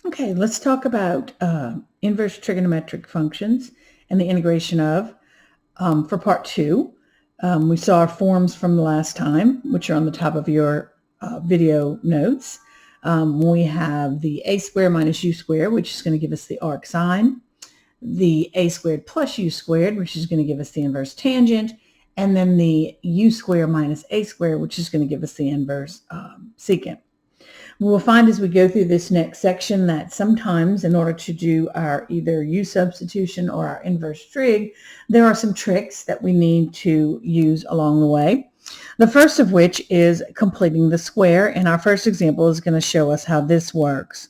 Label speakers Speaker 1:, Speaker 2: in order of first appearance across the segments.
Speaker 1: Okay, let's talk about inverse trigonometric functions and the integration of. For part 2, we saw our forms from the last time, which are on the top of your video notes. We have the a squared minus u squared, which is going to give us the arc sine, the a squared plus u squared, which is going to give us the inverse tangent, and then the u squared minus a squared, which is going to give us the inverse secant. We'll find as we go through this next section that sometimes in order to do our either u substitution or our inverse trig, there are some tricks that we need to use along the way. The first of which is completing the square, and our first example is going to show us how this works.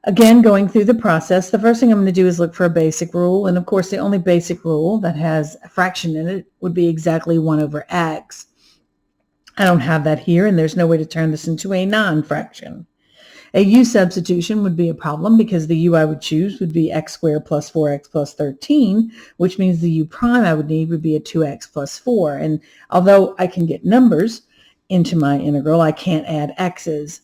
Speaker 1: Again, going through the process, the first thing I'm going to do is look for a basic rule, and of course the only basic rule that has a fraction in it would be exactly 1 over x. I don't have that here, and there's no way to turn this into a non-fraction. A u substitution would be a problem because the u I would choose would be x squared plus 4x plus 13, which means the u prime I would need would be a 2x plus 4. And although I can get numbers into my integral, I can't add x's.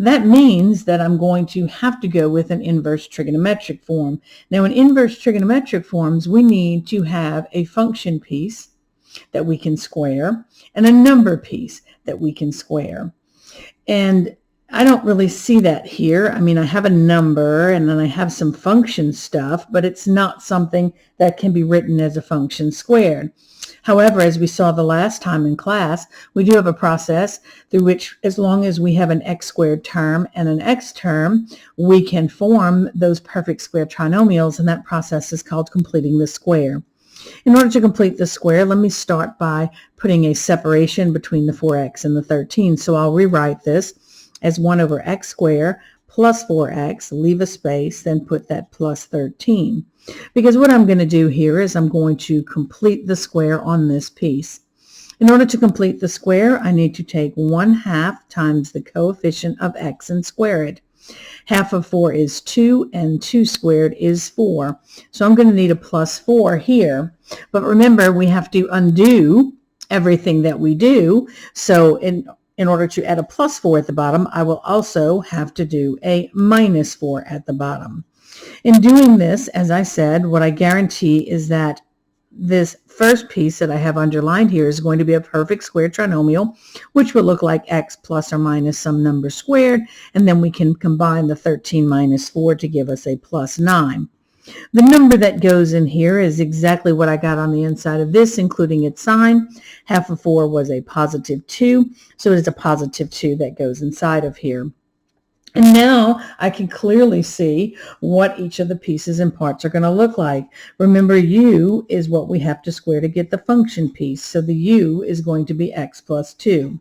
Speaker 1: That means that I'm going to have to go with an inverse trigonometric form. Now, in inverse trigonometric forms, we need to have a function piece that we can square and a number piece that we can square. And I don't really see that here. I mean, I have a number and then I have some function stuff, but it's not something that can be written as a function squared. However, as we saw the last time in class, we do have a process through which, as long as we have an x squared term and an x term, we can form those perfect square trinomials, and that process is called completing the square. In order to complete the square, let me start by putting a separation between the 4x and the 13. So I'll rewrite this as 1 over x squared plus 4x, leave a space, then put that plus 13. Because what I'm going to do here is I'm going to complete the square on this piece. In order to complete the square, I need to take 1/2 times the coefficient of x and square it. Half of 4 is 2, and 2 squared is 4. So I'm going to need a plus 4 here. But remember, we have to undo everything that we do. So in order to add a plus 4 at the bottom, I will also have to do a minus 4 at the bottom. In doing this, as I said, what I guarantee is that this first piece that I have underlined here is going to be a perfect square trinomial, which will look like x plus or minus some number squared, and then we can combine the 13 minus 4 to give us a plus 9. The number that goes in here is exactly what I got on the inside of this, including its sign. Half of 4 was a positive 2, so it is a positive 2 that goes inside of here. And now I can clearly see what each of the pieces and parts are going to look like. Remember, u is what we have to square to get the function piece. So the u is going to be x plus 2.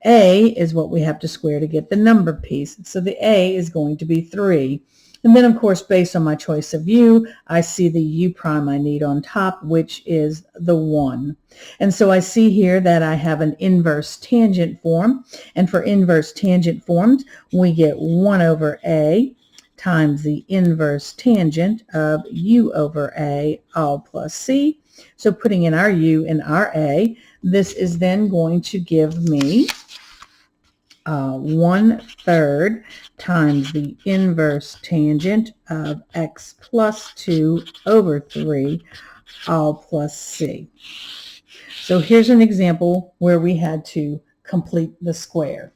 Speaker 1: A is what we have to square to get the number piece. So the a is going to be 3. And then, of course, based on my choice of u, I see the u prime I need on top, which is the 1. And so I see here that I have an inverse tangent form. And for inverse tangent forms, we get 1 over a times the inverse tangent of u over a all plus c. So putting in our u and our a, this is then going to give me 1/3 times the inverse tangent of x plus 2 over 3 all plus c. So here's an example where we had to complete the square.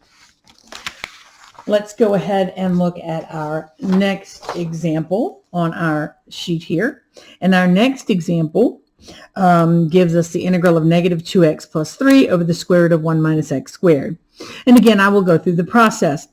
Speaker 1: Let's go ahead and look at our next example on our sheet here. And our next example gives us the integral of negative 2x plus 3 over the square root of 1 minus x squared. And again, I will go through the process.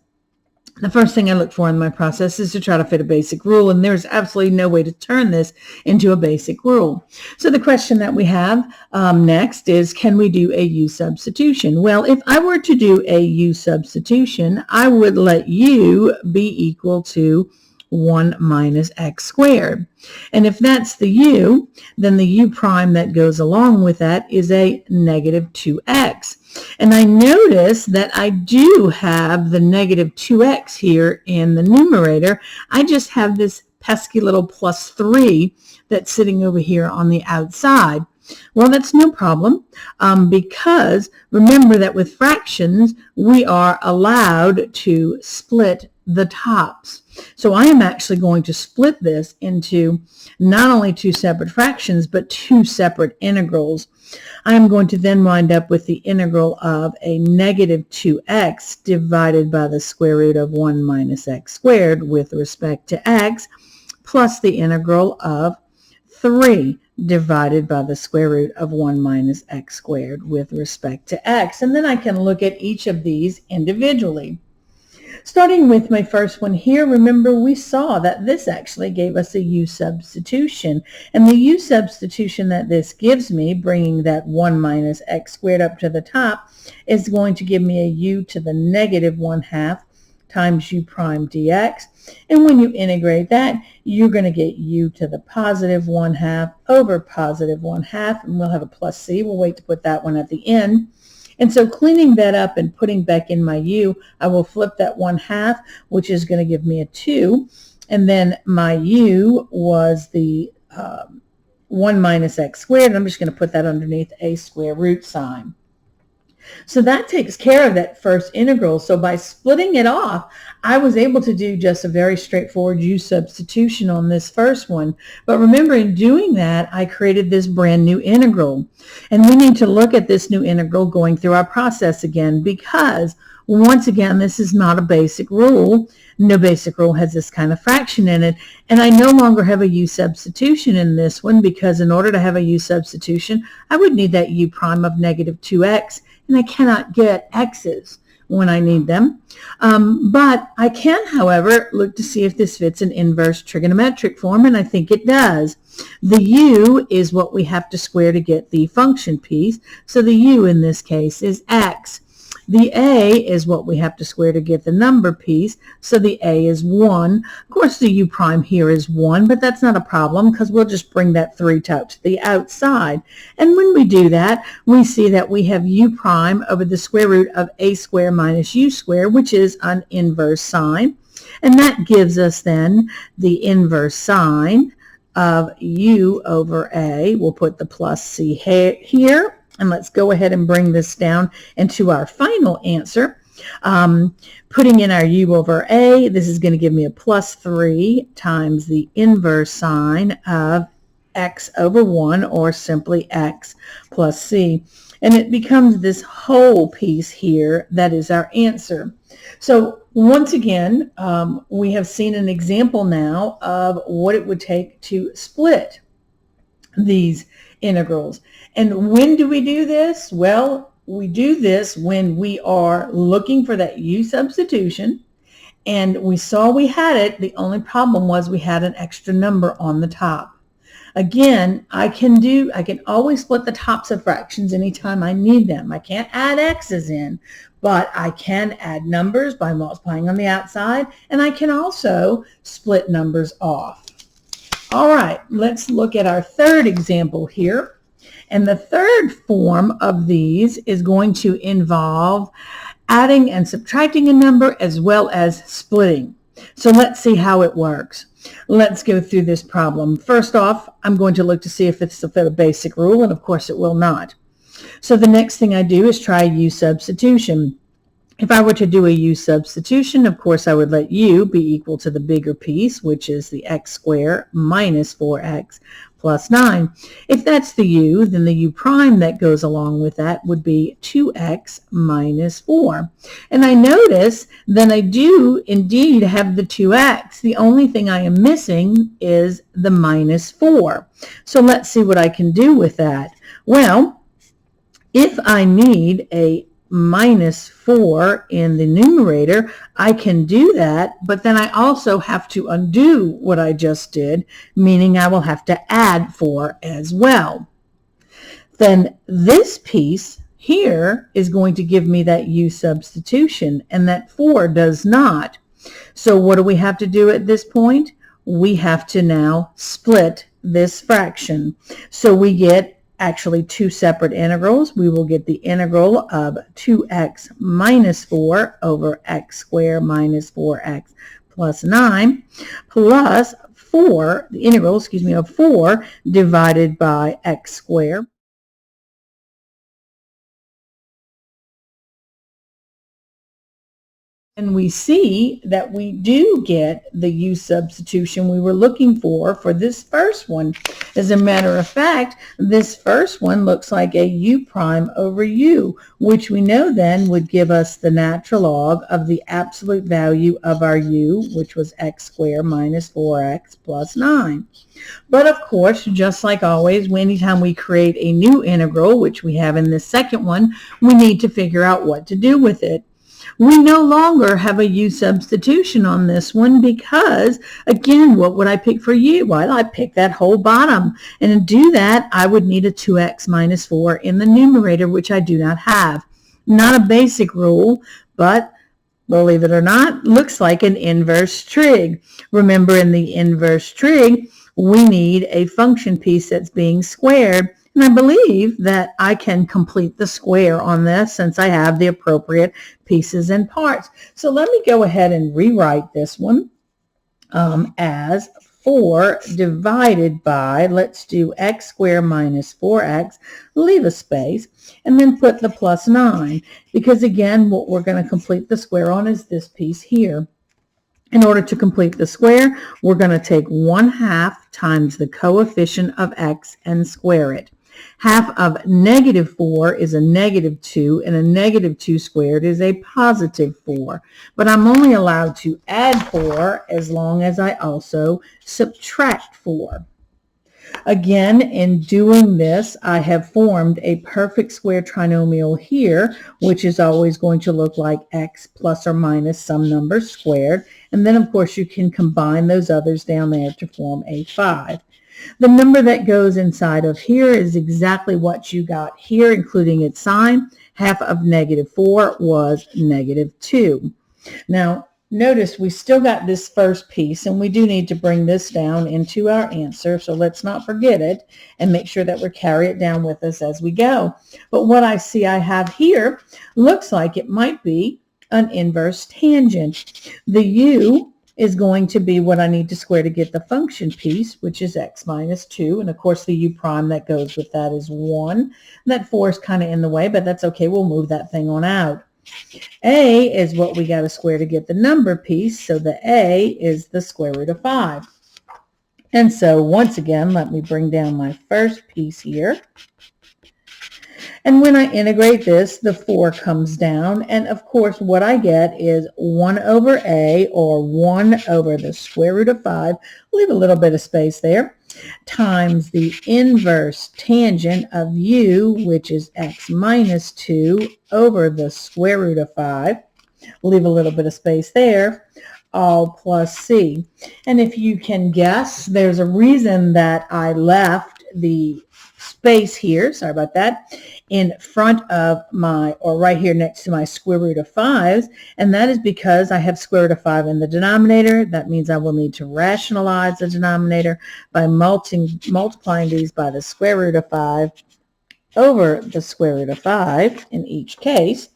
Speaker 1: The first thing I look for in my process is to try to fit a basic rule, and there's absolutely no way to turn this into a basic rule. So the question that we have next is, can we do a u substitution? Well, if I were to do a u substitution, I would let u be equal to 1 minus x squared. And if that's the u, then the u prime that goes along with that is a negative 2x. And I notice that I do have the negative 2x here in the numerator. I just have this pesky little plus 3 that's sitting over here on the outside. Well, that's no problem because remember that with fractions, we are allowed to split the tops. So I am actually going to split this into not only two separate fractions, but two separate integrals. I am going to then wind up with the integral of a negative 2x divided by the square root of 1 minus x squared with respect to x, plus the integral of 3 divided by the square root of 1 minus x squared with respect to x. And then I can look at each of these individually. Starting with my first one here, remember we saw that this actually gave us a u substitution. And the u substitution that this gives me, bringing that 1 minus x squared up to the top, is going to give me a u to the negative 1/2 times u prime dx. And when you integrate that, you're going to get u to the positive 1/2 over positive 1/2. And we'll have a plus c. We'll wait to put that one at the end. And so cleaning that up and putting back in my u, I will flip that 1/2, which is going to give me a 2. And then my u was the 1 minus x squared. I'm just going to put that underneath a square root sign. So that takes care of that first integral. So by splitting it off, I was able to do just a very straightforward u substitution on this first one. But remember, in doing that, I created this brand new integral. And we need to look at this new integral going through our process again, because once again, this is not a basic rule. No basic rule has this kind of fraction in it. And I no longer have a u substitution in this one, because in order to have a u substitution, I would need that u prime of negative 2x. And I cannot get x's when I need them. But I can, however, look to see if this fits an inverse trigonometric form, and I think it does. The u is what we have to square to get the function piece, so the u in this case is x. The a is what we have to square to get the number piece, so the a is 1. Of course, the u prime here is 1, but that's not a problem because we'll just bring that 3 out to the outside. And when we do that, we see that we have u prime over the square root of a squared minus u squared, which is an inverse sign. And that gives us then the inverse sign of u over a. We'll put the plus c here. And let's go ahead and bring this down into our final answer. Putting in our u over a, this is going to give me a plus 3 times the inverse sign of x over 1, or simply x plus c. And it becomes this whole piece here that is our answer. So once again, we have seen an example now of what it would take to split these integrals. And when do we do this? Well, we do this when we are looking for that u substitution, and we saw we had it. The only problem was we had an extra number on the top. Again, I can always split the tops of fractions anytime I need them. I can't add x's in, but I can add numbers by multiplying on the outside, and I can also split numbers off. All right, let's look at our third example here. And the third form of these is going to involve adding and subtracting a number as well as splitting. So let's see how it works. Let's go through this problem. First off, I'm going to look to see if it's a basic rule, and of course it will not. So the next thing I do is try u substitution. If I were to do a u substitution, of course I would let u be equal to the bigger piece, which is the x squared minus 4x plus 9. If that's the u, then the u prime that goes along with that would be 2x minus 4. And I notice that I do indeed have the 2x. The only thing I am missing is the minus 4. So let's see what I can do with that. Well, if I need a minus 4 in the numerator, I can do that, but then I also have to undo what I just did, meaning I will have to add 4 as well. Then this piece here is going to give me that u substitution, and that 4 does not. So what do we have to do at this point? We have to now split this fraction. So we get actually two separate integrals. We will get the integral of 2x minus 4 over x squared minus 4x plus 9 plus 4, the integral, of 4 divided by x squared. And we see that we do get the u substitution we were looking for this first one. As a matter of fact, this first one looks like a u prime over u, which we know then would give us the natural log of the absolute value of our u, which was x squared minus 4x plus 9. But of course, just like always, anytime we create a new integral, which we have in this second one, we need to figure out what to do with it. We no longer have a u substitution on this one because, again, what would I pick for u? Well, I pick that whole bottom. And to do that, I would need a 2x minus 4 in the numerator, which I do not have. Not a basic rule, but believe it or not, looks like an inverse trig. Remember, in the inverse trig, we need a function piece that's being squared. And I believe that I can complete the square on this since I have the appropriate pieces and parts. So let me go ahead and rewrite this one as 4 divided by, let's do x squared minus 4x, leave a space, and then put the plus 9. Because again, what we're going to complete the square on is this piece here. In order to complete the square, we're going to take 1/2 times the coefficient of x and square it. Half of negative 4 is a negative 2, and a negative 2 squared is a positive 4. But I'm only allowed to add 4 as long as I also subtract 4. Again, in doing this, I have formed a perfect square trinomial here, which is always going to look like x plus or minus some number squared. And then, of course, you can combine those others down there to form a 5. The number that goes inside of here is exactly what you got here, including its sign. Half of negative 4 was negative 2. Now, notice we still got this first piece, and we do need to bring this down into our answer, so let's not forget it and make sure that we carry it down with us as we go. But what I see I have here looks like it might be an inverse tangent. The u is going to be what I need to square to get the function piece, which is x minus 2. And of course, the u prime that goes with that is 1. And that 4 is kind of in the way, but that's okay. We'll move that thing on out. A is what we got to square to get the number piece. So the a is the square root of 5. And so once again, let me bring down my first piece here. And when I integrate this, the 4 comes down. And of course, what I get is 1 over a, or 1 over the square root of 5, leave a little bit of space there, times the inverse tangent of u, which is x minus 2, over the square root of 5, leave a little bit of space there, all plus c. And if you can guess, there's a reason that I left the space here, sorry about that, in front of my, or right here next to my square root of 5s, and that is because I have square root of 5 in the denominator. That means I will need to rationalize the denominator by multiplying these by the square root of 5 over the square root of 5 in each case.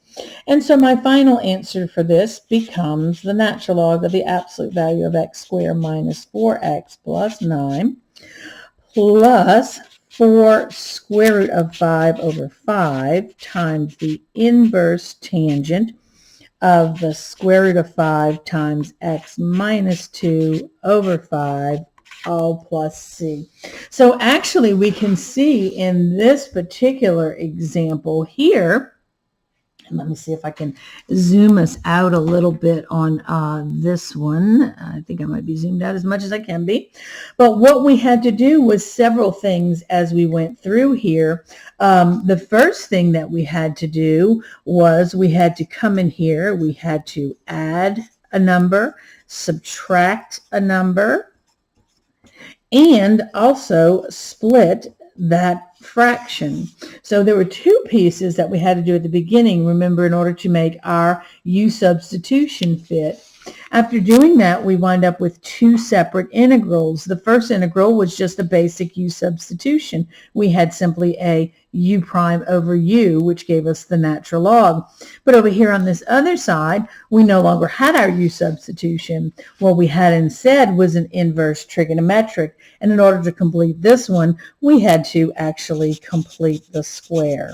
Speaker 1: And so my final answer for this becomes the natural log of the absolute value of x squared minus 4x plus 9 plus 4 square root of 5 over 5 times the inverse tangent of the square root of 5 times x minus 2 over 5, all plus c. So actually we can see in this particular example here, and let me see if I can zoom us out a little bit on this one. I think I might be zoomed out as much as I can be. But what we had to do was several things as we went through here. The first thing that we had to do was we had to come in here. We had to add a number, subtract a number, and also split that fraction. So there were 2 pieces that we had to do at the beginning, remember, in order to make our u substitution fit. After doing that, we wind up with 2 separate integrals. The first integral was just a basic u substitution. We had simply a u prime over u, which gave us the natural log. But over here on this other side, we no longer had our u substitution. What we had instead was an inverse trigonometric. And in order to complete this one, we had to actually complete the square.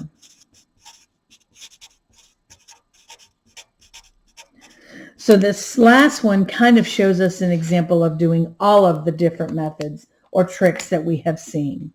Speaker 1: So this last one kind of shows us an example of doing all of the different methods or tricks that we have seen.